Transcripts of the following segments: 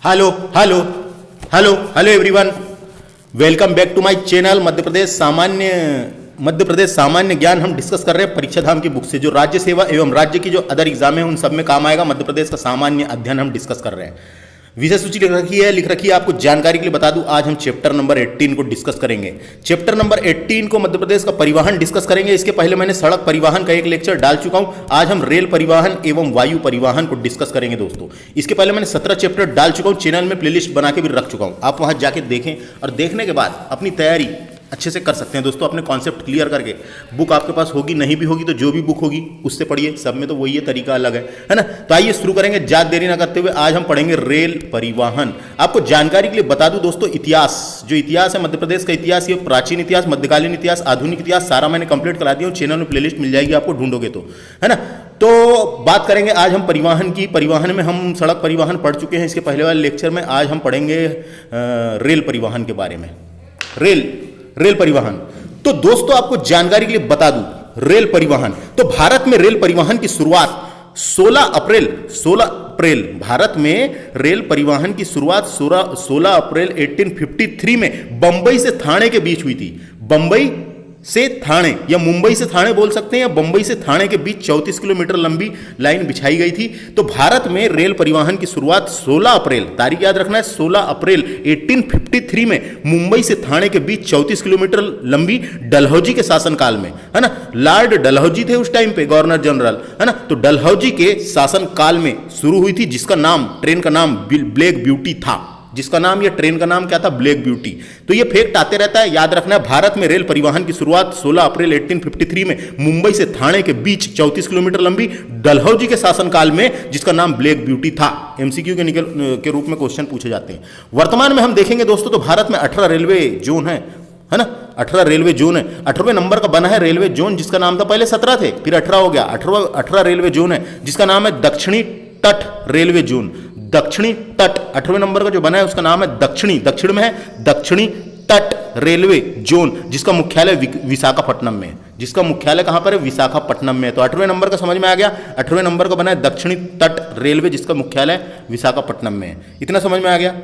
Hello hello hello hello everyone, welcome back to my channel Madhya Pradesh सामान्य ज्ञान। हम discuss कर रहे हैं परीक्षा धाम की बुक से, जो राज्य सेवा एवं राज्य की जो अदर एग्जाम है उन सब में काम आएगा। मध्य प्रदेश का सामान्य अध्ययन हम डिस्कस कर रहे हैं। विषय सूची लिख रखी है आपको जानकारी के लिए बता दूं, आज हम चैप्टर नंबर 18 को डिस्कस करेंगे। चैप्टर नंबर 18 को मध्य प्रदेश का परिवहन डिस्कस करेंगे। इसके पहले मैंने सड़क परिवहन का एक लेक्चर डाल चुका हूं। आज हम रेल परिवहन एवं वायु परिवहन को डिस्कस करेंगे दोस्तों। इसके पहले मैंने 17 चैप्टर डाल चुका हूं, चैनल में प्लेलिस्ट बना के भी रख चुका हूं। आप वहां जाके देखें और देखने के बाद अपनी तैयारी अच्छे से कर सकते हैं दोस्तों, अपने कॉन्सेप्ट क्लियर करके। बुक आपके पास होगी, नहीं भी होगी तो जो भी बुक होगी उससे पढ़िए, सब में तो वही है, तरीका अलग है ना। तो आइए शुरू करेंगे ज़्यादा देरी ना करते हुए। आज हम पढ़ेंगे रेल परिवहन। आपको जानकारी के लिए बता दूं दोस्तों, इतिहास जो इतिहास है मध्य प्रदेश का इतिहास, ये प्राचीन इतिहास, मध्यकालीन इतिहास, आधुनिक इतिहास सारा मैंने कंप्लीट करा दिया हूँ। चैनल में प्लेलिस्ट मिल जाएगी आपको, ढूंढोगे तो, है ना। तो बात करेंगे आज हम परिवहन की। परिवहन में हम सड़क परिवहन पढ़ चुके हैं इसके पहले वाले लेक्चर में। आज हम पढ़ेंगे रेल परिवहन के बारे में। रेल परिवहन तो दोस्तों आपको जानकारी के लिए बता दूं, रेल परिवहन तो भारत में रेल परिवहन की शुरुआत 16 अप्रैल भारत में रेल परिवहन की शुरुआत 16 अप्रैल 1853 में बंबई से थाने के बीच हुई थी। बंबई से थाने या मुंबई से थाने बोल सकते हैं, या बंबई से थाने के बीच 34 किलोमीटर लंबी लाइन बिछाई गई थी। तो भारत में रेल परिवहन की शुरुआत 16 अप्रैल, तारीख याद रखना है, 16 अप्रैल 1853 में मुंबई से थाने के बीच 34 किलोमीटर लंबी डलहौजी के शासनकाल में, है ना। लॉर्ड डलहौजी थे उस टाइम पे गवर्नर जनरल, है ना। तो डलहौजी के शासनकाल में शुरू हुई थी, जिसका नाम, ट्रेन का नाम ब्लैक ब्यूटी था। जिसका नाम, या ट्रेन का नाम क्या था? Black beauty. तो ये फैक्ट आते रहता है, याद रखना है। भारत में रेल परिवहन की शुरुआत 16 अप्रैल 1853 में मुंबई से थाने के बीच 34 किलोमीटर लंबी डलहौजी के शासनकाल में, जिसका नाम ब्लैक ब्यूटी था। एमसीक्यू के रूप में क्वेश्चन पूछे जाते हैं। वर्तमान में हम देखेंगे दोस्तों तो भारत में 18 रेलवे जोन है ना। 18 रेलवे जोन है। 18वें नंबर का बना है रेलवे जोन, जिसका नाम था, पहले 17 थे फिर 18 हो गया। 18 रेलवे जोन है, जिसका नाम है दक्षिणी तट रेलवे जोन। दक्षिणी तट 18वें नंबर का जो बना है उसका नाम है दक्षिण में है दक्षिणी तट रेलवे जोन, जिसका मुख्यालय विशाखापट्टनम में है। जिसका मुख्यालय कहां पर है? विशाखापट्टनम में। तो 8वें नंबर का समझ में आ गया। 8वें नंबर का बना है दक्षिणी तट रेलवे, जिसका मुख्यालय विशाखापट्टनम में है। इतना समझ में आ गया।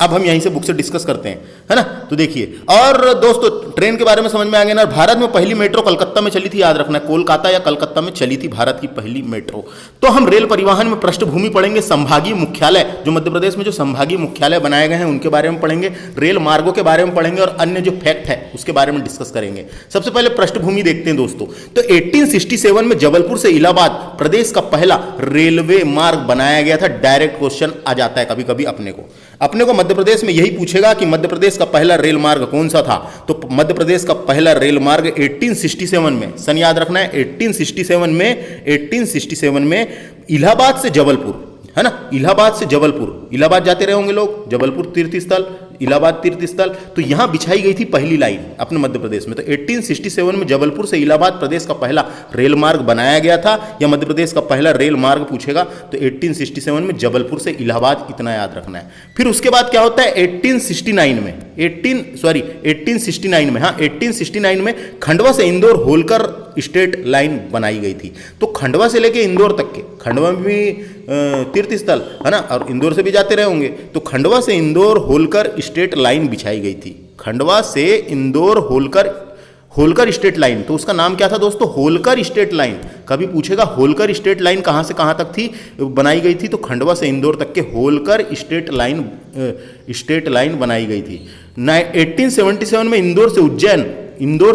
अब हम यहीं से बुक से डिस्कस करते हैं, है ना। तो देखिए, और दोस्तों ट्रेन के बारे में समझ में आ गया ना। भारत में पहली मेट्रो कलकत्ता में चली थी, याद रखना है, कोलकाता या कलकत्ता में चली थी भारत की पहली मेट्रो। तो हम रेल परिवहन में पृष्ठभूमि पढ़ेंगे, संभागीय मुख्यालय, जो मध्य प्रदेश में जो संभागीय मुख्यालय बनाए गए हैं उनके बारे में पढ़ेंगे, रेल मार्गों के बारे में पढ़ेंगे, और अन्य जो फैक्ट है उसके बारे में डिस्कस करेंगे। सबसे पहले पृष्ठभूमि देखते हैं दोस्तों। तो 1867 में जबलपुर से इलाहाबाद प्रदेश का पहला रेलवे मार्ग बनाया गया था। डायरेक्ट क्वेश्चन आ जाता है कभी कभी अपने को मध्य प्रदेश में यही पूछेगा कि मध्य प्रदेश का पहला रेल मार्ग कौन सा था। तो मध्य प्रदेश का पहला रेल मार्ग 1867 में, सन याद रखना है, 1867 में इलाहाबाद से जबलपुर, है ना। इलाहाबाद से जबलपुर, इलाहाबाद जाते रहे होंगे लोग, जबलपुर तीर्थ स्थल, इलाहाबाद तीर्थ स्थल। तो यहां बिछाई गई थी पहली लाइन अपने मध्य प्रदेश में। तो 1867 में जबलपुर से इलाहाबाद प्रदेश का पहला रेल मार्ग बनाया गया था, या मध्य प्रदेश का पहला रेल मार्ग पूछेगा तो 1867 में जबलपुर से इलाहाबाद, इतना याद रखना है। फिर उसके बाद क्या होता है? 1869 में खंडवा से इंदौर होलकर स्टेट लाइन बनाई गई थी। तो खंडवा से लेके इंदौर तक के, खंडवा में भी तीर्थ स्थल है ना, और इंदौर से भी जाते रहे होंगे। तो खंडवा से इंदौर होलकर स्टेट लाइन बिछाई गई थी। खंडवा से इंदौर होलकर स्टेट लाइन, तो उसका नाम क्या था दोस्तों? Holkar state line. कभी पूछेगा होलकर स्टेट लाइन कहां से कहां तक थी, बनाई गई थी? तो खंडवा से इंदौर तक के होलकर स्टेट लाइन बनाई गई थी। 1877 में इंदौर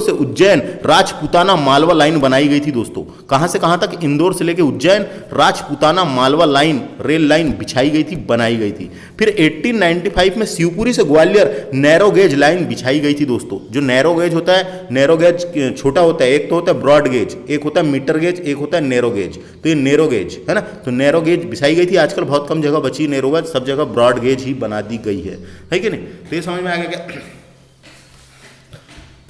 से उज्जैन राजपूताना मालवा लाइन बनाई गई थी दोस्तों। कहां से कहां तक? इंदौर से लेके Ujjain Rajputana Malwa line, rail line बिछाई गई थी, बनाई गई थी। फिर 1895 में शिवपुरी से ग्वालियर नैरो गेज लाइन बिछाई गई थी दोस्तों। जो नैरो गेज होता है, नैरो गेज छोटा होता है, एक तो होता है ब्रॉड गेज, एक होता है मीटर गेज, एक होता है नैरो गेज। तो ये नैरो गेज है ना, तो नैरो गेज बिछाई गई थी। आजकल बहुत कम जगह बची नैरो गेज, सब जगह ब्रॉड गेज ही बना दी गई है कि नहीं। तो ये समझ में आ गया क्या?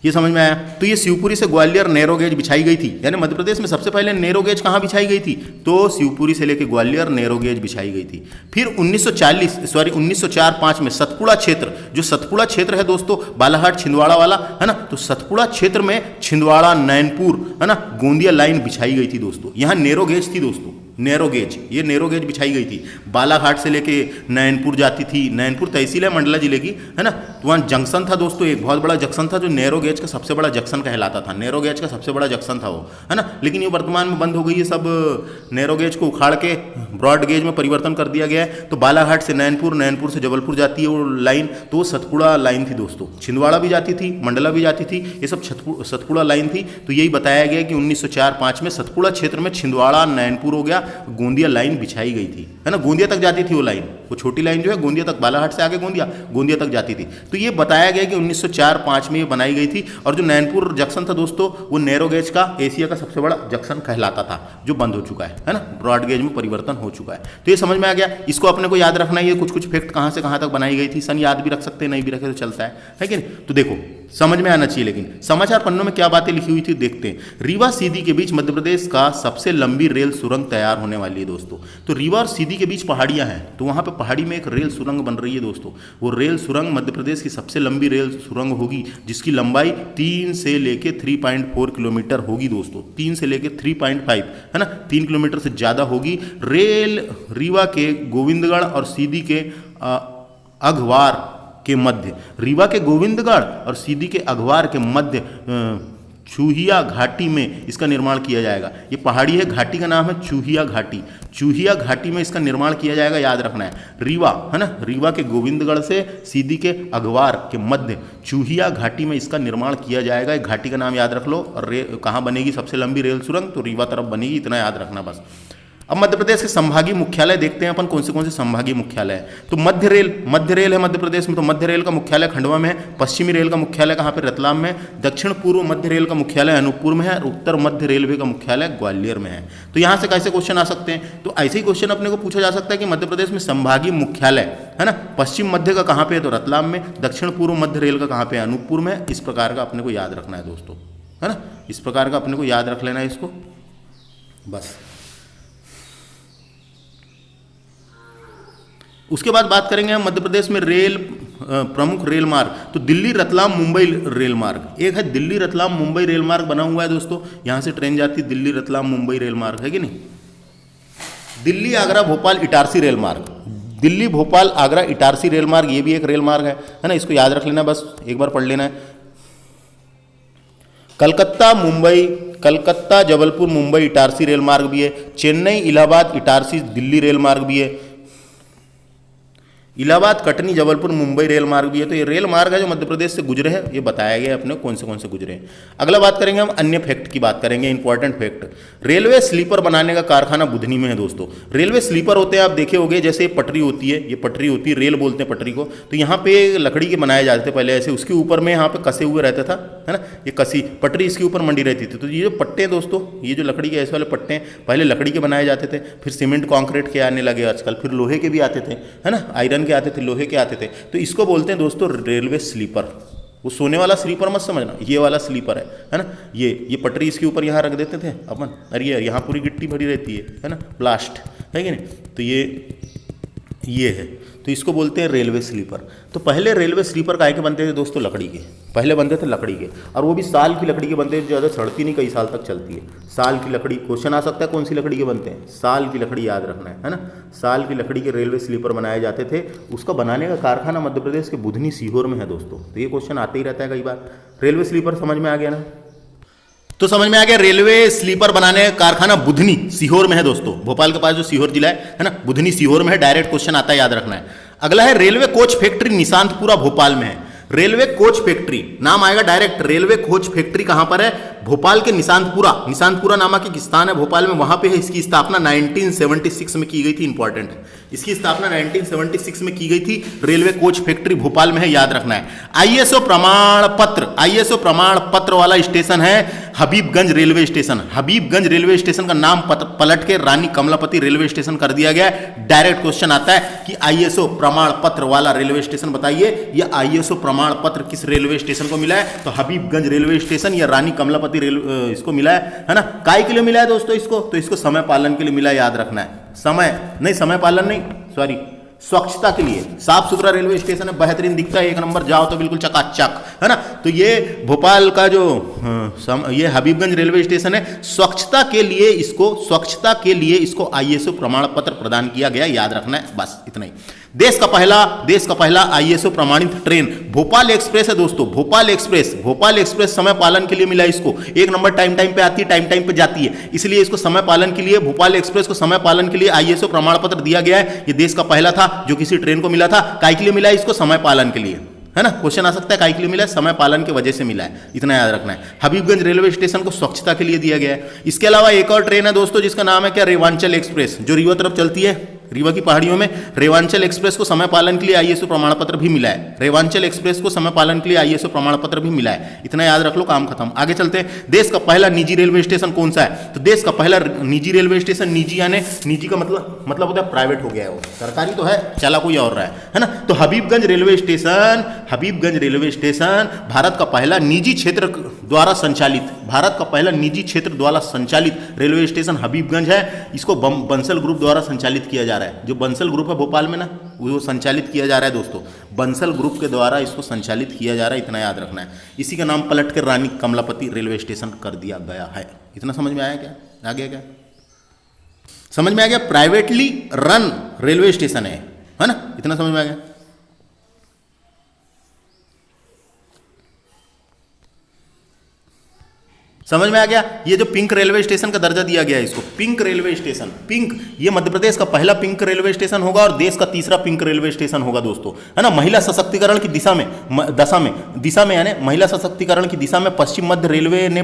ये समझ में आया। तो ये शिवपुरी से ग्वालियर नैरो गेज बिछाई गई थी, यानी मध्य प्रदेश में सबसे पहले नैरो गेज कहाँ बिछाई गई थी? तो शिवपुरी से लेकर ग्वालियर नैरो गेज बिछाई गई थी। फिर 1904-5 में सतपुड़ा क्षेत्र, जो सतपुड़ा क्षेत्र है दोस्तों बालाघाट छिंदवाड़ा वाला, है ना, तो सतपुड़ा क्षेत्र में छिंदवाड़ा नैनपुर, है ना, गोंदिया लाइन बिछाई गई थी दोस्तों। यहाँ नैरो गेज थी दोस्तों, नैरो गेज, ये नैरो गेज बिछाई गई थी। बालाघाट से लेके नैनपुर जाती थी, नैनपुर तहसील है मंडला जिले की, है ना। तो वहाँ जंक्शन था दोस्तों, एक बहुत बड़ा जंक्शन था जो नैरो गेज का सबसे बड़ा जंक्शन कहलाता था। नैरो गेज का सबसे बड़ा जंक्शन था वो, है ना। लेकिन ये वर्तमान में बंद हो गई है, सब नैरो गेज को उखाड़ के ब्रॉड गेज में परिवर्तन कर दिया गया है। तो बालाघाट से नैनपुर, नैनपुर से जबलपुर जाती है वो लाइन, तो वो सतपुड़ा लाइन थी दोस्तों। छिंदवाड़ा भी जाती थी, मंडला भी जाती थी, ये सब सतपुड़ा लाइन थी। तो यही बताया गया कि 1904-05 में सतपुड़ा क्षेत्र में छिंदवाड़ा नैनपुर हो गया, गोंदिया लाइन बिछाई गई थी, है ना। गोंदिया तक जाती थी वो लाइन, वो छोटी लाइन जो है गोंदिया तक, बालाघाट से आगे गोंदिया तक जाती थी। तो ये बताया गया कि 1904-05 में ये बनाई गई थी। और जो नैनपुर जंक्शन था दोस्तों, वो नैरो गेज का एशिया का सबसे बड़ा जंक्शन कहलाता था, जो बंद हो चुका है ना, ब्रॉड गेज में परिवर्तन हो चुका है। तो ये समझ में आ गया, इसको अपने को याद रखना है। ये कुछ कुछ फैक्ट कहाँ से कहाँ तक बनाई गई थी, सन याद भी रख सकते हैं, नहीं भी रखे तो चलता है कि नहीं। तो देखो समझ में आना चाहिए। लेकिन समाचार पन्नों में क्या बातें लिखी हुई थी देखते हैं। रीवा सीधी के बीच मध्य प्रदेश का सबसे लंबी रेल सुरंग तैयार होने वाली है दोस्तों। तो रीवा और सीधी के बीच पहाड़ियां हैं, तो वहां पे पहाड़ी में एक रेल सुरंग बन रही है दोस्तों। वो रेल सुरंग मध्य प्रदेश की सबसे लंबी रेल सुरंग होगी, जिसकी लंबाई 3 से लेके 3.4 किलोमीटर होगी दोस्तों। 3 से लेके 3.5, है ना, 3 किलोमीटर से ज्यादा होगी। रेल रीवा के गोविंदगढ़ और सीधी के अघवार के मध्य, रीवा के गोविंदगढ़ और सीधी के अघवार के मध्य चूहिया घाटी में इसका निर्माण किया जाएगा। ये पहाड़ी है, घाटी का नाम है चूहिया घाटी। चूहिया घाटी में इसका निर्माण किया जाएगा, याद रखना है। रीवा, है ना, रीवा के गोविंदगढ़ से सीधी के अघवार के मध्य चूहिया घाटी में इसका निर्माण किया जाएगा। एक घाटी का नाम याद रख लो। और कहाँ बनेगी सबसे लंबी रेल सुरंग, तो रीवा तरफ बनेगी, इतना याद रखना बस। अब मध्य प्रदेश के संभागीय मुख्यालय देखते हैं अपन, कौन से संभागीय मुख्यालय है। तो मध्य रेल है मध्य प्रदेश में, तो मध्य रेल का मुख्यालय खंडवा में है। पश्चिमी रेल का मुख्यालय कहाँ पे, रतलाम में। दक्षिण पूर्व मध्य रेल का मुख्यालय अनूपपुर में है। और उत्तर मध्य रेलवे का मुख्यालय ग्वालियर में है। तो यहाँ से कैसे क्वेश्चन आ सकते हैं, तो ऐसे ही क्वेश्चन अपने को पूछा जा सकता है कि मध्य प्रदेश में संभागीय मुख्यालय, है ना, पश्चिम मध्य का कहाँ पे है, तो रतलाम में। दक्षिण पूर्व मध्य रेल का कहाँ पे, अनूपपुर में। इस प्रकार का अपने को याद रखना है दोस्तों, है ना, इस प्रकार का अपने को याद रख लेना है इसको बस। उसके बाद बात करेंगे हम मध्य प्रदेश में रेल प्रमुख रेल मार्ग। तो दिल्ली रतलाम मुंबई रेल मार्ग एक है, दिल्ली रतलाम मुंबई रेल मार्ग बना हुआ है दोस्तों। यहां से ट्रेन जाती है, दिल्ली रतलाम मुंबई रेल मार्ग है कि नहीं। दिल्ली आगरा भोपाल इटारसी रेल मार्ग, दिल्ली भोपाल आगरा इटारसी रेल मार्ग, ये भी एक रेल मार्ग है ना, इसको याद रख लेना, बस एक बार पढ़ लेना है। कलकत्ता जबलपुर मुंबई इटारसी रेल मार्ग भी है। चेन्नई इलाहाबाद इटारसी दिल्ली रेल मार्ग भी है। इलाहाबाद कटनी जबलपुर मुंबई रेल मार्ग भी है। तो ये रेल मार्ग है जो मध्य प्रदेश से गुजरे हैं, ये बताया गया अपने कौन से गुजरे हैं। अगला बात करेंगे हम अन्य फैक्ट की बात करेंगे, इंपॉर्टेंट फैक्ट। रेलवे स्लीपर बनाने का कारखाना बुधनी में है दोस्तों। रेलवे स्लीपर होते हैं, आप देखे होंगे, जैसे पटरी होती है, ये पटरी होती है, रेल बोलते हैं पटरी को। तो यहाँ पे लकड़ी के बनाए जाते थे पहले ऐसे, उसके ऊपर में यहाँ पे कसे हुए रहता था, है ना, ये कसी पटरी इसके ऊपर मंडी रहती थी। तो ये जो पट्टे हैं दोस्तों, ये जो लकड़ी के ऐसे वाले पट्टे हैं, पहले लकड़ी के बनाए जाते थे, फिर सीमेंट कॉन्क्रीट के आने लगे आजकल, फिर लोहे के भी आते थे, है ना, आयरन के आते थे, लोहे के आते थे। तो इसको बोलते हैं दोस्तों रेलवे स्लीपर। वो सोने वाला स्लीपर मत समझना, ये वाला स्लीपर है ना। ये पटरी इसके ऊपर यहाँ रख देते थे अपन, अरे यहाँ पूरी गिट्टी भरी रहती है ना, ब्लास्ट है कि नहीं। तो ये है, तो इसको बोलते हैं रेलवे स्लीपर। तो पहले रेलवे स्लीपर काहे के बनते थे दोस्तों, लकड़ी के, पहले बनते थे लकड़ी के, और वो भी साल की लकड़ी के बनते थे, ज़्यादा सड़ती नहीं, कई साल तक चलती है। साल की लकड़ी, क्वेश्चन आ सकता है कौन सी लकड़ी के बनते हैं, साल की लकड़ी याद रखना है ना। साल की लकड़ी के रेलवे स्लीपर बनाए जाते थे। उसका बनाने का कारखाना मध्य प्रदेश के बुधनी सीहोर में है दोस्तों। तो ये क्वेश्चन आते ही रहता है कई बार। रेलवे स्लीपर समझ में आ गया ना, तो समझ में आ गया। रेलवे स्लीपर बनाने का कारखाना बुधनी सीहोर में है दोस्तों। भोपाल के पास जो सीहोर जिला है ना, बुधनी सीहोर में है। डायरेक्ट क्वेश्चन आता है, याद रखना है। अगला है railway coach factory Nishantpura Bhopal में है। रेलवे कोच फैक्ट्री नाम आएगा डायरेक्ट। रेलवे कोच फैक्ट्री कहां पर है, भोपाल के निशांतपुरा नामक एक स्थान है भोपाल में, वहां पे है। इसकी स्थापना 1976 में की गई थी, इंपॉर्टेंट है। इसकी स्थापना 1976 में की गई थी। रेलवे कोच फैक्ट्री भोपाल में है, याद रखना है। आईएसओ प्रमाण पत्र वाला स्टेशन है Habibganj railway station. Habibganj railway station का नाम पलट के रानी कमलापति रेलवे स्टेशन कर दिया गया है। डायरेक्ट क्वेश्चन आता है कि आईएसओ प्रमाण पत्र वाला रेलवे स्टेशन बताइए। यह आईएसओ प्रमाण पत्र किस रेलवे स्टेशन को मिला है, तो हबीबगंज रेलवे स्टेशन या रानी कमलापति इसको मिला है ना। काय के लिए मिला है दोस्तों इसको, तो इसको समय पालन के लिए मिला है, याद रखना है। समय पालन नहीं, सॉरी, स्वच्छता के लिए, साफ सुथरा रेलवे स्टेशन है, बेहतरीन दिखता है, एक नंबर, जाओ तो बिल्कुल चकाचक, है ना। तो ये भोपाल का जो ये हबीबगंज रेलवे स्टेशन है, स्वच्छता के लिए इसको आईएसओ प्रमाण पत्र प्रदान किया गया, याद रखना है, बस इतना ही। देश का पहला आईएसओ प्रमाणित ट्रेन भोपाल एक्सप्रेस है दोस्तों। भोपाल एक्सप्रेस समय पालन के लिए मिला इसको, एक नंबर, टाइम पे आती है, टाइम पे जाती है, इसलिए इसको समय पालन के लिए, भोपाल एक्सप्रेस को समय पालन के लिए आईएसओ प्रमाण पत्र दिया गया है। ये देश का पहला था जो किसी ट्रेन को मिला था। काय के लिए मिला है इसको? समय पालन के लिए, है ना। क्वेश्चन आ सकता है काय के लिए मिला है? समय पालन की वजह से मिला है, इतना याद रखना है। हबीबगंज रेलवे स्टेशन को स्वच्छता के लिए दिया गया है। इसके अलावा एक और ट्रेन है दोस्तों जिसका नाम है क्या? रेवांचल एक्सप्रेस, जो रीवा तरफ चलती है, रीवा की पहाड़ियों में। रेवांचल एक्सप्रेस को समय पालन के लिए आईएसओ प्रमाण पत्र भी मिला है। रेवांचल एक्सप्रेस को समय पालन के लिए आईएसओ प्रमाण पत्र भी मिला है, इतना याद रख लो, काम खत्म। आगे चलते हैं। देश का पहला निजी रेलवे स्टेशन कौन सा है? तो देश का पहला निजी रेलवे स्टेशन, निजी यानी निजी का मतलब होता है प्राइवेट हो गया है, वो सरकारी तो है, चला कोई और रहा है ना। तो हबीबगंज रेलवे स्टेशन भारत का पहला निजी क्षेत्र द्वारा संचालित रेलवे स्टेशन हबीबगंज है। इसको बंसल ग्रुप द्वारा संचालित किया जा रहा है। जो बंसल ग्रुप है भोपाल में ना, वो संचालित किया जा रहा है दोस्तों, बंसल ग्रुप के द्वारा इसको संचालित किया जा रहा है, इतना याद रखना है। इसी का नाम पलट कर रानी कमलापति रेलवे स्टेशन कर दिया गया है। इतना समझ में आया क्या? आ गया क्या? समझ में आ गया? प्राइवेटली रन रेलवे स्टेशन है ना, इतना समझ में आ गया। समझ में आ गया? ये जो पिंक रेलवे स्टेशन का दर्जा दिया गया है इसको, पिंक रेलवे स्टेशन, पिंक, ये मध्य प्रदेश का पहला पिंक रेलवे स्टेशन होगा और देश का तीसरा पिंक रेलवे स्टेशन होगा दोस्तों, है ना। महिला सशक्तिकरण की दिशा में यानी महिला सशक्तिकरण की दिशा में पश्चिम मध्य रेलवे ने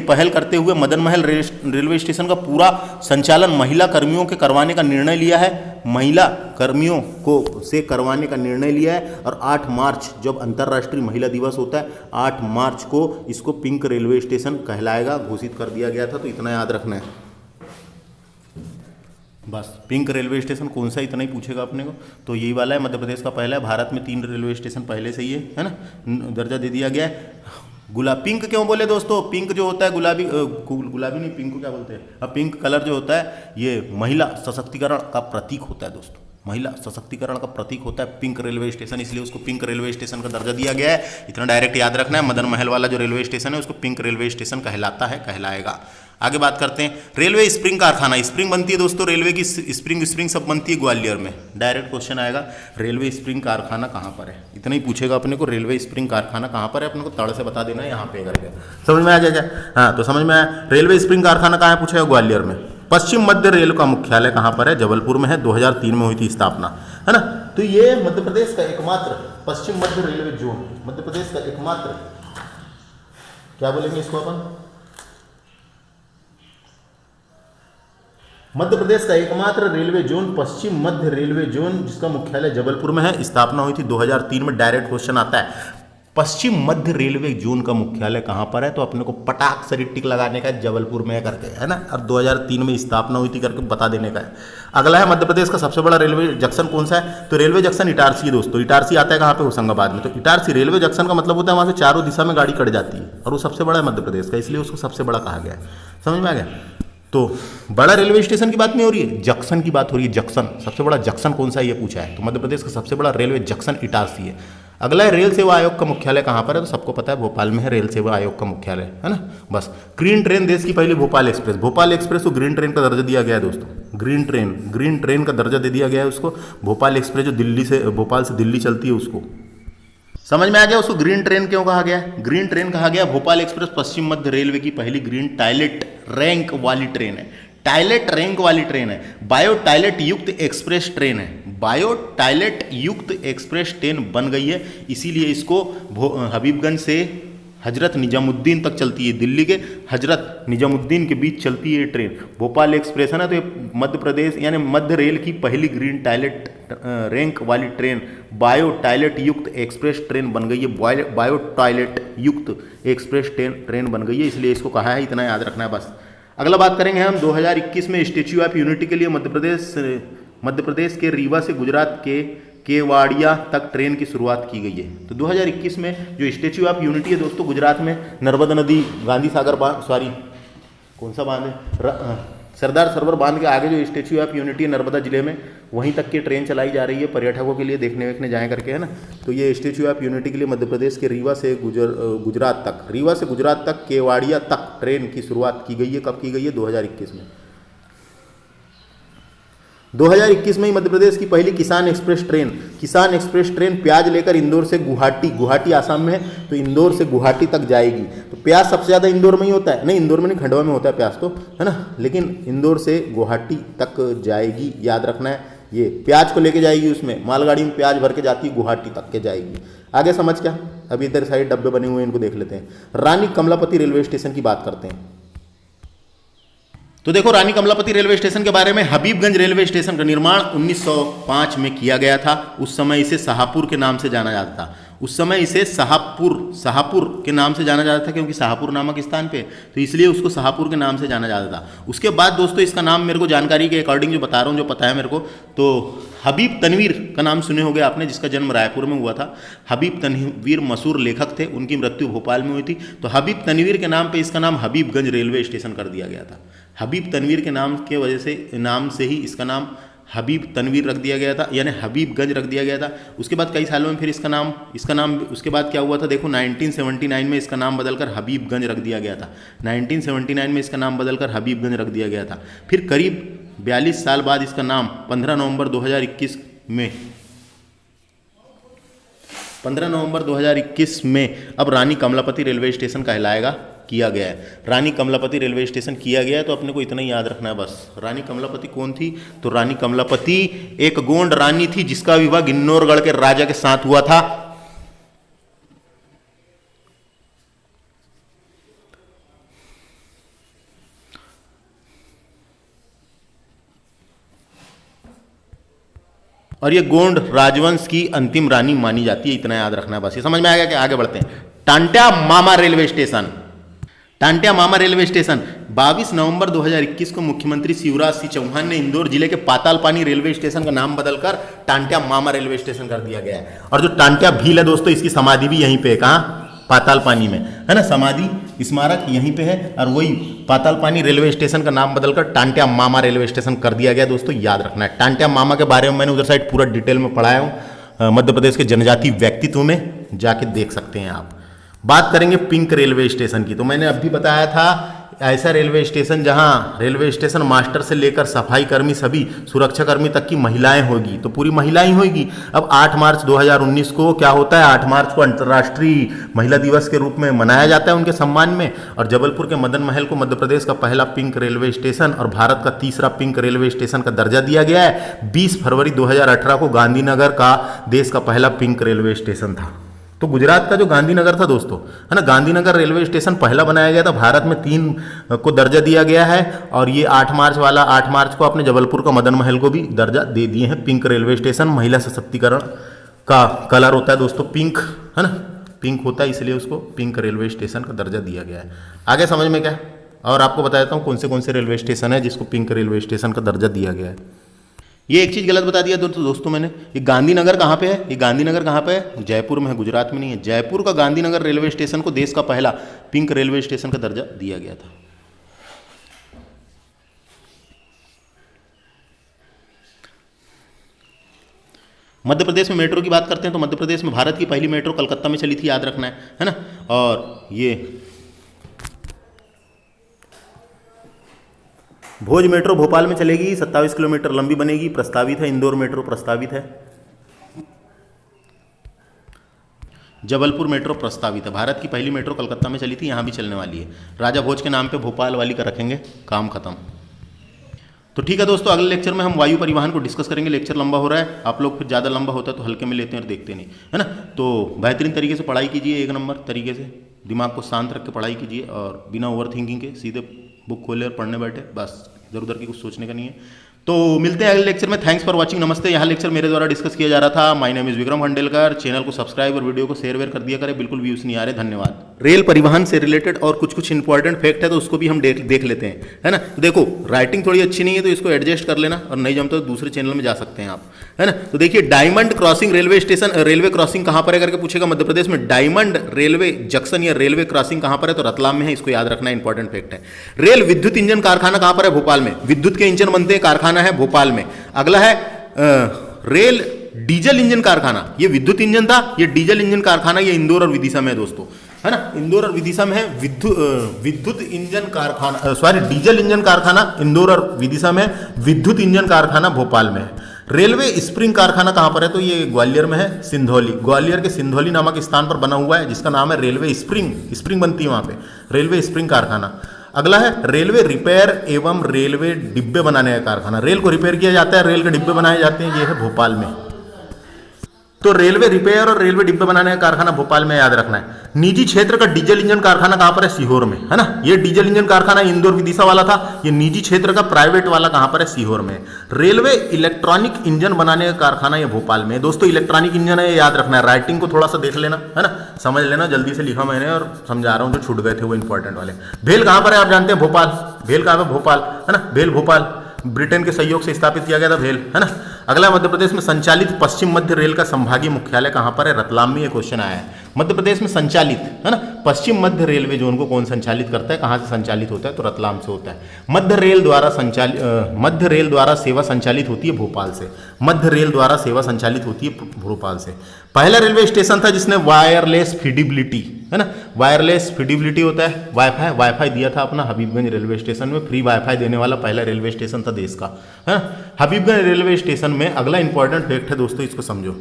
पहल करते हुए मदन महल रेलवे स्टेशन का पूरा संचालन महिला कर्मियों के करवाने का निर्णय लिया है। महिला कर्मियों को से करवाने का निर्णय लिया है और 8 मार्च जब अंतर्राष्ट्रीय महिला दिवस होता है, 8 मार्च को इसको पिंक रेलवे स्टेशन कहलाएगा, घोषित कर दिया गया था, तो इतना याद रखना है बस। पिंक रेलवे स्टेशन कौन सा, इतना ही पूछेगा अपने को, तो यही वाला है, मध्य प्रदेश का पहला है। भारत में 3 रेलवे स्टेशन पहले से ही है ना, दर्जा दे दिया गया है। पिंक क्यों बोले दोस्तों? पिंक जो होता है गुलाबी नहीं, पिंक को क्या बोलते हैं? अब पिंक कलर जो होता है ये महिला सशक्तिकरण का प्रतीक होता है दोस्तों, महिला सशक्तिकरण का प्रतीक होता है पिंक रेलवे स्टेशन, इसलिए उसको पिंक रेलवे स्टेशन का दर्जा दिया गया है। इतना डायरेक्ट याद रखना है। मदन महल वाला जो रेलवे स्टेशन है उसको पिंक रेलवे स्टेशन कहलाएगा। आगे बात करते हैं। रेलवे स्प्रिंग कारखाना, स्प्रिंग बनती है दोस्तों, रेलवे की स्प्रिंग सब बनती है ग्वालियर में। डायरेक्ट क्वेश्चन आएगा, रेलवे स्प्रिंग कारखाना कहाँ पर है, इतना ही पूछेगा अपने को। रेलवे स्प्रिंग कारखाना कहाँ पर है, अपने को तड़ से बता देना है यहाँ पे करके, समझ में आ जाएगा। हाँ, तो समझ में आया। रेलवे स्प्रिंग कारखाना कहाँ है पूछेगा? ग्वालियर में। पश्चिम मध्य रेल का मुख्यालय कहाँ पर है? जबलपुर में है, 2003 में हुई थी स्थापना, है ना। तो ये मध्य प्रदेश का एकमात्र पश्चिम मध्य रेलवे जोन, मध्य प्रदेश का एकमात्र, क्या बोलेंगे इसको अपन, मध्य प्रदेश का एकमात्र रेलवे जोन, पश्चिम मध्य रेलवे जोन, जिसका मुख्यालय जबलपुर में है। स्थापना हुई थी 2003 में। डायरेक्ट क्वेश्चन आता है, पश्चिम मध्य रेलवे जोन का मुख्यालय कहाँ पर है? तो अपने को पटाख से टिक लगाने का है, जबलपुर में करके, है ना। और 2003 में स्थापना हुई थी करके बता देने का है। अगला है, मध्य प्रदेश का सबसे बड़ा रेलवे जंक्शन कौन सा है? तो रेलवे जंक्शन इटारसी है दोस्तों। इटारसी आता है कहाँ पे? होशंगाबाद में। तो इटारसी रेलवे जंक्शन का मतलब होता है वहाँ से चारों दिशा में गाड़ी कट जाती है, और वो सबसे बड़ा है मध्य प्रदेश का, इसलिए उसको सबसे बड़ा कहा गया है। समझ में आ गया? तो बड़ा रेलवे स्टेशन की बात नहीं हो रही है, जंक्शन की बात हो रही है। जंक्शन, सबसे बड़ा जंक्शन कौन सा है ये पूछा है, तो मध्य प्रदेश का सबसे बड़ा रेलवे जंक्शन इटारसी है। अगला है, रेल सेवा आयोग का मुख्यालय कहाँ पर है? तो सबको पता है भोपाल में है रेल सेवा आयोग का मुख्यालय, है ना। बस। ग्रीन ट्रेन, देश की पहली भोपाल एक्सप्रेस को ग्रीन ट्रेन का दर्जा दिया गया है दोस्तों। ग्रीन ट्रेन का दर्जा दे दिया गया है उसको। भोपाल एक्सप्रेस जो भोपाल से दिल्ली चलती है उसको, समझ में आ गया। उसको ग्रीन ट्रेन क्यों कहा गया? ग्रीन ट्रेन कहा गया, भोपाल एक्सप्रेस पश्चिम मध्य रेलवे की पहली ग्रीन टायलेट रैंक वाली ट्रेन है। टायलेट रैंक वाली ट्रेन है, बायो टायलेट युक्त एक्सप्रेस ट्रेन है, बायो टायलेट युक्त एक्सप्रेस ट्रेन बन गई है। इसीलिए इसको हबीबगंज से हजरत निजामुद्दीन तक चलती है, दिल्ली के हजरत निजामुद्दीन के बीच चलती है ये ट्रेन। भोपाल एक्सप्रेस है ना, तो ये मध्य प्रदेश यानी मध्य रेल की पहली ग्रीन टायलेट रैंक वाली ट्रेन, बायो टायलेट युक्त एक्सप्रेस ट्रेन बन गई है। बायो टायलेट युक्त एक्सप्रेस ट्रेन बन गई है, इसलिए इसको कहा है, इतना याद रखना है बस। अगला बात करेंगे हम 2021 में स्टैच्यू ऑफ यूनिटी के लिए मध्य प्रदेश के रीवा से गुजरात के केवाड़िया तक ट्रेन की शुरुआत की गई है। तो 2021 में जो स्टैच्यू ऑफ यूनिटी है दोस्तों, गुजरात में नर्मदा नदी, गांधी सागर बांध, कौन सा बांध है, सरदार सरोवर बांध के आगे जो स्टेच्यू ऑफ यूनिटी है नर्मदा जिले में, वहीं तक की ट्रेन चलाई जा रही है पर्यटकों के लिए देखने वेखने जाए करके, है ना। तो ये स्टेच्यू ऑफ यूनिटी के लिए मध्य प्रदेश के रीवा से गुजरात तक केवाड़िया तक ट्रेन की शुरुआत की गई है। कब की गई है? 2021 में। 2021 में ही मध्य प्रदेश की पहली किसान एक्सप्रेस ट्रेन प्याज लेकर इंदौर से गुवाहाटी आसाम में है, तो इंदौर से गुवाहाटी तक जाएगी। तो प्याज सबसे ज़्यादा इंदौर में ही होता है, नहीं इंदौर में नहीं, खंडवा में होता है प्याज तो, है ना, लेकिन इंदौर से गुवाहाटी तक जाएगी, याद रखना है। ये प्याज को लेके जाएगी, उसमें मालगाड़ी में प्याज भर के जाती है, गुवाहाटी तक के जाएगी। आगे समझ क्या? अभी इधर साइड डब्बे बने हुए हैं, इनको देख लेते हैं। रानी कमलापति रेलवे स्टेशन की बात करते हैं। तो देखो, रानी कमलापति रेलवे स्टेशन के बारे में, हबीबगंज रेलवे स्टेशन का निर्माण 1905 में किया गया था। उस समय इसे शाहपुर के नाम से जाना जाता था। उस समय इसे शाहपुर के नाम से जाना जाता था, क्योंकि शाहपुर नामक स्थान पे, तो इसलिए उसको शाहपुर के नाम से जाना जाता था। उसके बाद दोस्तों इसका नाम मेरे को जानकारी के अकॉर्डिंग जो बता रहा हूँ, जो पता है मेरे को, तो हबीब तनवीर का नाम सुने होंगे आपने, जिसका जन्म रायपुर में हुआ था। हबीब तनवीर मशहूर लेखक थे, उनकी मृत्यु भोपाल में हुई थी। तो हबीब तनवीर के नाम पे इसका नाम हबीबगंज रेलवे स्टेशन कर दिया गया था। हबीब तनवीर के नाम के वजह से, नाम से ही इसका नाम हबीब तनवीर रख दिया गया था, यानी हबीबगंज रख दिया गया था। उसके बाद कई सालों में फिर इसका नाम उसके बाद क्या हुआ था, देखो 1979 में इसका नाम बदलकर हबीबगंज रख दिया गया था। 1979 में इसका नाम बदलकर हबीबगंज रख दिया गया था। फिर करीब 42 साल बाद इसका नाम 15 नवंबर 2021 में अब रानी कमलापति रेलवे स्टेशन कहलाएगा, किया गया है। रानी कमलापति रेलवे स्टेशन किया गया है, तो अपने को इतना ही याद रखना है बस। रानी कमलापति कौन थी? तो रानी कमलापति एक गोंड रानी थी, जिसका विवाह किन्नौरगढ़ के राजा के साथ हुआ था। और ये गोंड राजवंश की अंतिम रानी मानी जाती है, इतना याद रखना है बस। ये समझ में आ गया कि आगे बढ़ते हैं। टांट्या मामा रेलवे स्टेशन 22 नवंबर 2021 को मुख्यमंत्री शिवराज सिंह चौहान ने इंदौर जिले के पातालपानी रेलवे स्टेशन का नाम बदलकर टांट्या मामा रेलवे स्टेशन कर दिया गया है। और जो टांट्या भील है दोस्तों, इसकी समाधि भी यहीं पे है, कहाँ? पातालपानी में, है ना। समाधि स्मारक यहीं पे है, और वही पातालपानी रेलवे स्टेशन का नाम बदलकर टांट्या मामा रेलवे स्टेशन कर दिया गया। दोस्तों याद रखना है। टांट्या मामा के बारे में मैंने उधर साइड पूरा डिटेल में पढ़ाया हूँ, मध्य प्रदेश के जनजातीय व्यक्तित्व में जाके देख सकते हैं आप। बात करेंगे पिंक रेलवे स्टेशन की। तो मैंने अभी बताया था, ऐसा रेलवे स्टेशन जहां रेलवे स्टेशन मास्टर से लेकर सफाई कर्मी, सभी सुरक्षा कर्मी तक की महिलाएं होगी, तो पूरी महिलाएं होगी। अब 8 मार्च 2019 को क्या होता है? 8 मार्च को अंतर्राष्ट्रीय महिला दिवस के रूप में मनाया जाता है उनके सम्मान में। और जबलपुर के मदन महल को मध्य प्रदेश का पहला पिंक रेलवे स्टेशन और भारत का तीसरा पिंक रेलवे स्टेशन का दर्जा दिया गया है। 20 फरवरी 2018 को गांधीनगर का देश का पहला पिंक रेलवे स्टेशन था। तो गुजरात का जो गांधीनगर था दोस्तों, है ना, गांधीनगर रेलवे स्टेशन पहला बनाया गया था। भारत में 3 को दर्जा दिया गया है, और ये 8 मार्च को अपने जबलपुर का मदन महल को भी दर्जा दे दिए हैं पिंक रेलवे स्टेशन। महिला सशक्तिकरण का कलर होता है दोस्तों पिंक, है ना, पिंक होता है, इसलिए उसको पिंक रेलवे स्टेशन का दर्जा दिया गया है। आगे समझ में क्या? और आपको बता देता हूँ कौन से रेलवे स्टेशन है जिसको पिंक रेलवे स्टेशन का दर्जा दिया गया है। ये एक चीज़ गलत बता दिया दोस्तों मैंने। ये गांधीनगर कहाँ पे है? ये गांधीनगर कहाँ पे है? जयपुर में है, गुजरात में नहीं है। जयपुर का गांधीनगर रेलवे स्टेशन को देश का पहला पिंक रेलवे स्टेशन का दर्जा दिया गया था। मध्य प्रदेश में मेट्रो की बात करते हैं, तो मध्य प्रदेश में भारत की पहली मेट्रो कलकत्ता में चली थी, याद रखना है ना। और ये भोज मेट्रो भोपाल में चलेगी, 27 किलोमीटर लंबी बनेगी, प्रस्तावित है। इंदौर मेट्रो प्रस्तावित है। जबलपुर मेट्रो प्रस्तावित है। भारत की पहली मेट्रो कलकत्ता में चली थी, यहाँ भी चलने वाली है। राजा भोज के नाम पे भोपाल वाली का रखेंगे, काम खत्म। तो ठीक है दोस्तों, अगले लेक्चर में हम वायु परिवहन को डिस्कस करेंगे। लेक्चर लंबा हो रहा है, आप लोग फिर ज़्यादा लंबा होता है तो हल्के में लेते हैं और देखते नहीं, है ना। तो बेहतरीन तरीके से पढ़ाई कीजिए, 1 नंबर तरीके से दिमाग को शांत रख के पढ़ाई कीजिए, और बिना ओवर थिंकिंग के सीधे बुक खोले और पढ़ने बैठे, बस इधर उधर की कुछ सोचने का नहीं है। तो मिलते हैं अगले लेक्चर में। थैंक्स फॉर वाचिंग, नमस्ते। यहाँ लेक्चर मेरे द्वारा डिस्कस किया जा रहा था। My name is Vikram Handelkar. Channel को सब्सक्राइब और वीडियो को शेयर वेयर कर दिया करें, बिल्कुल व्यूज़ नहीं आ रहे। धन्यवाद। रेल परिवहन से रिलेटेड और कुछ कुछ इंपॉर्टेंट फैक्ट है तो उसको भी हम देख लेते हैं, है ना। तो देखो राइटिंग थोड़ी अच्छी नहीं है तो इसको एडजस्ट कर लेना, और नहीं जमता तो दूसरे चैनल में जा सकते हैं आप, है ना। तो देखिए diamond crossing railway station, railway crossing कहाँ पर है करके पूछेगा मध्य प्रदेश में। डायमंड रेलवे जंक्शन या रेलवे क्रॉसिंग कहाँ पर है, तो रतलाम में है, इसको याद रखना, इंपॉर्टेंट फैक्ट है। रेल विद्युत इंजन कारखाना कहाँ पर है, भोपाल में। विद्युत के इंजन बनते हैं, कारखाना है भोपाल में। अगला है रेल डीजल इंजन कारखाना, ये विद्युत इंजन था, ये डीजल इंजन कारखाना, ये इंदौर और विदिशा में है दोस्तों, है ना। इंदौर और विदिशा में है विद्युत इंजन कारखाना, सॉरी डीजल इंजन कारखाना इंदौर और विदिशा में, विद्युत इंजन कारखाना भोपाल में है। रेलवे स्प्रिंग कारखाना कहाँ पर है, तो ये ग्वालियर में है, सिंधौली, ग्वालियर के सिंधौली नामक स्थान पर बना हुआ है, जिसका नाम है रेलवे स्प्रिंग बनती है वहाँ पे, रेलवे स्प्रिंग कारखाना। अगला है रेलवे रिपेयर एवं रेलवे डिब्बे बनाने का कारखाना, रेल को रिपेयर किया जाता है, रेल के डिब्बे बनाए जाते हैं, ये है भोपाल में। तो रेलवे रिपेयर और रेलवे डिब्बे बनाने का कारखाना भोपाल में, याद रखना है। निजी क्षेत्र का डीजल इंजन कारखाना कहां पर है, सीहोर में, है ना। ये डीजल इंजन कारखाना इंदौर विदिशा वाला था, ये निजी क्षेत्र का प्राइवेट वाला कहां पर है, सीहोर में। रेलवे इलेक्ट्रॉनिक इंजन बनाने का कारखाना ये भोपाल में। दोस्तों इलेक्ट्रॉनिक इंजन है, याद रखना है, राइटिंग को थोड़ा सा देख लेना, है ना, समझ लेना, जल्दी से लिखा मैंने और समझा रहा हूं, जो छूट गए थे वो इंपॉर्टेंट वाले। भेल कहां पर है, आप जानते हैं, भोपाल। भेल कहां है, भोपाल, है ना, भेल भोपाल, ब्रिटेन के सहयोग से स्थापित किया गया था भेल, है ना। अगला मध्य प्रदेश में संचालित पश्चिम मध्य रेल का संभागीय मुख्यालय कहां पर है, रतलाम में, ये क्वेश्चन आया है। मध्य प्रदेश में संचालित, है ना, पश्चिम मध्य रेलवे जोन को कौन संचालित करता है, कहां से संचालित होता है, तो रतलाम से होता है। मध्य रेल द्वारा सेवा संचालित होती है भोपाल से, मध्य रेल द्वारा सेवा संचालित होती है भोपाल से। पहला रेलवे स्टेशन था जिसने वायरलेस फीडिबिलिटी, है ना, वायरलेस फीडिबिलिटी होता है, वाईफाई दिया था अपना हबीबगंज रेलवे स्टेशन में, फ्री वाईफाई देने वाला पहला रेलवे स्टेशन था देश का, है ना, हबीबगंज रेलवे स्टेशन में। अगला इंपॉर्टेंट फैक्ट है दोस्तों, इसको समझो।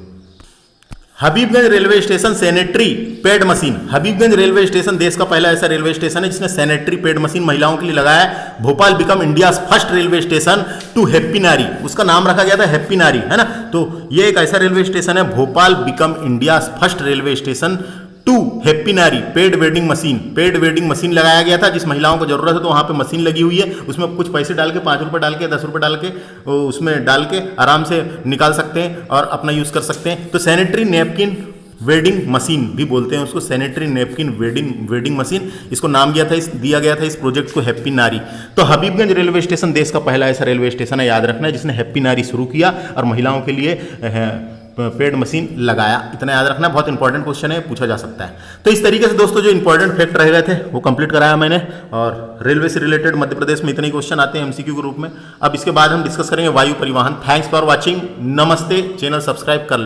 Habibganj railway station sanitary pad machine, Habibganj railway station देश का पहला ऐसा रेलवे स्टेशन है जिसने सैनिटरी पैड मशीन महिलाओं के लिए लगाया है। Bhopal become India first railway station to happy Nari, उसका नाम रखा गया था हैप्पी नारी, है ना। तो ये एक ऐसा रेलवे स्टेशन है, Bhopal become India first railway station to happy Nari pad vending machine लगाया गया था। जिस महिलाओं को जरूरत है तो वहां पे मशीन लगी हुई है, उसमें कुछ पैसे डाल के, 5 रुपए डाल के, 10 रुपए डाल के, उसमें डाल के आराम से निकाल सकते हैं और अपना यूज कर सकते हैं। तो सैनिटरी नैपकिन वेडिंग मशीन भी बोलते हैं उसको, सैनिटरी नैपकिन वेडिंग मशीन, इसको नाम दिया गया था इस प्रोजेक्ट को हैप्पी नारी। तो हबीबगंज रेलवे स्टेशन देश का पहला ऐसा रेलवे स्टेशन है, याद रखना है, जिसने हैप्पी नारी शुरू किया और महिलाओं के लिए पेड मशीन लगाया। इतना याद रखना, बहुत इंपॉर्टेंट क्वेश्चन है, पूछा जा सकता है। तो इस तरीके से दोस्तों जो इंपॉर्टेंट फैक्ट रह गए थे वो कंप्लीट कराया मैंने, और रेलवे से रिलेटेड मध्य प्रदेश में इतने क्वेश्चन आते हैं एमसीक्यू के रूप में। अब इसके बाद हम डिस्कस करेंगे वायु परिवहन। थैंक्स फॉर वॉचिंग, नमस्ते, चैनल सब्सक्राइब कर